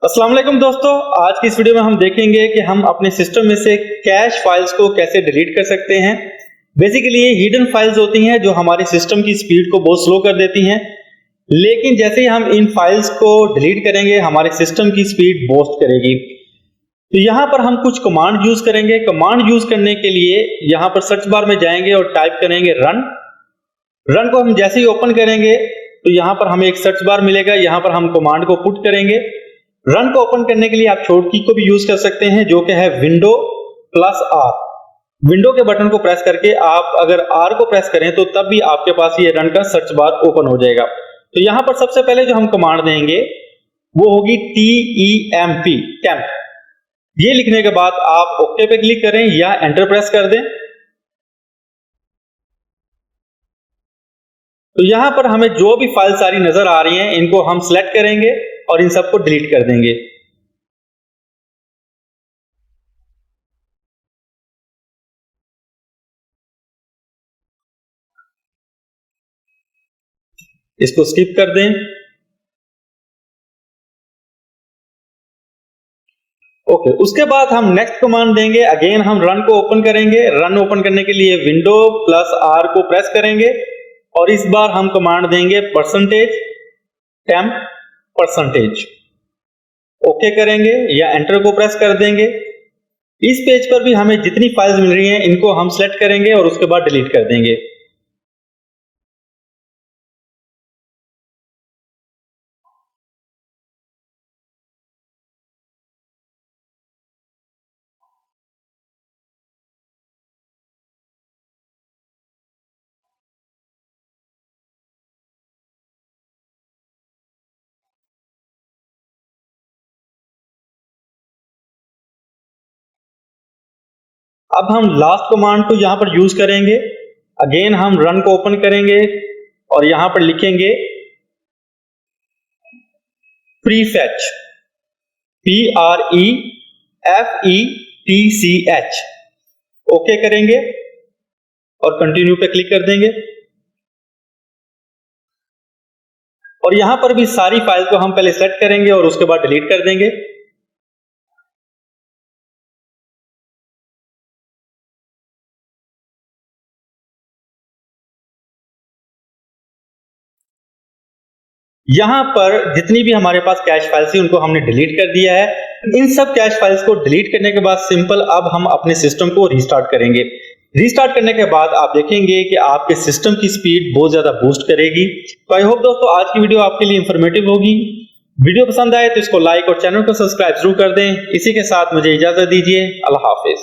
अस्सलाम वालेकुम दोस्तों, आज की इस वीडियो में हम देखेंगे कि हम अपने सिस्टम में से कैश फाइल्स को कैसे डिलीट कर सकते हैं। बेसिकली ये हिडन फाइल्स होती हैं जो हमारे सिस्टम की स्पीड को बहुत स्लो कर देती हैं, लेकिन जैसे ही हम इन फाइल्स को डिलीट करेंगे हमारे सिस्टम की स्पीड बूस्ट करेगी। तो यहां पर हम कुछ कमांड यूज करेंगे। कमांड यूज करने के लिए यहां पर सर्च बार में जाएंगे और टाइप करेंगे रन। रन को हम जैसे ही ओपन करेंगे तो यहां पर हमें एक सर्च बार मिलेगा, यहां पर हम कमांड को पुट करेंगे। रन को ओपन करने के लिए आप शॉर्ट की को भी यूज कर सकते हैं जो कि है विंडो प्लस आर। विंडो के बटन को प्रेस करके आप अगर आर को प्रेस करें तो तब भी आपके पास ये रन का सर्च बार ओपन हो जाएगा। तो यहां पर सबसे पहले जो हम कमांड देंगे वो होगी TEMP, टेम्प। ये लिखने के बाद आप ओके पे क्लिक करें या एंटर प्रेस कर दें। तो यहां पर हमें जो भी फाइल सारी नजर आ रही हैं इनको हम सिलेक्ट करेंगे और इन सबको डिलीट कर देंगे। इसको स्किप कर दें। ओके, उसके बाद हम नेक्स्ट कमांड देंगे। अगेन हम रन को ओपन करेंगे। रन ओपन करने के लिए विंडो प्लस आर को प्रेस करेंगे और इस बार हम कमांड देंगे %temp %। ओके करेंगे या एंटर को प्रेस कर देंगे। इस पेज पर भी हमें जितनी फाइल्स मिल रही हैं इनको हम सिलेक्ट करेंगे और उसके बाद डिलीट कर देंगे। अब हम लास्ट कमांड को यहां पर यूज करेंगे। अगेन हम रन को ओपन करेंगे और यहां पर लिखेंगे prefetch, PREFETCH। ओके करेंगे और कंटिन्यू पे क्लिक कर देंगे। और यहां पर भी सारी फाइल को हम पहले सेट करेंगे और उसके बाद डिलीट कर देंगे। यहां पर जितनी भी हमारे पास कैश फाइल्स थी उनको हमने डिलीट कर दिया है। इन सब कैश फाइल्स को डिलीट करने के बाद सिंपल अब हम अपने सिस्टम को रीस्टार्ट करेंगे। रीस्टार्ट करने के बाद आप देखेंगे कि आपके सिस्टम की स्पीड बहुत ज्यादा बूस्ट करेगी। तो आई होप दोस्तों आज की वीडियो आपके लिए इंफॉर्मेटिव होगी। वीडियो पसंद आए तो इसको लाइक और चैनल को सब्सक्राइब जरूर कर दें। इसी के साथ मुझे इजाजत दीजिए। अल्लाह हाफिज।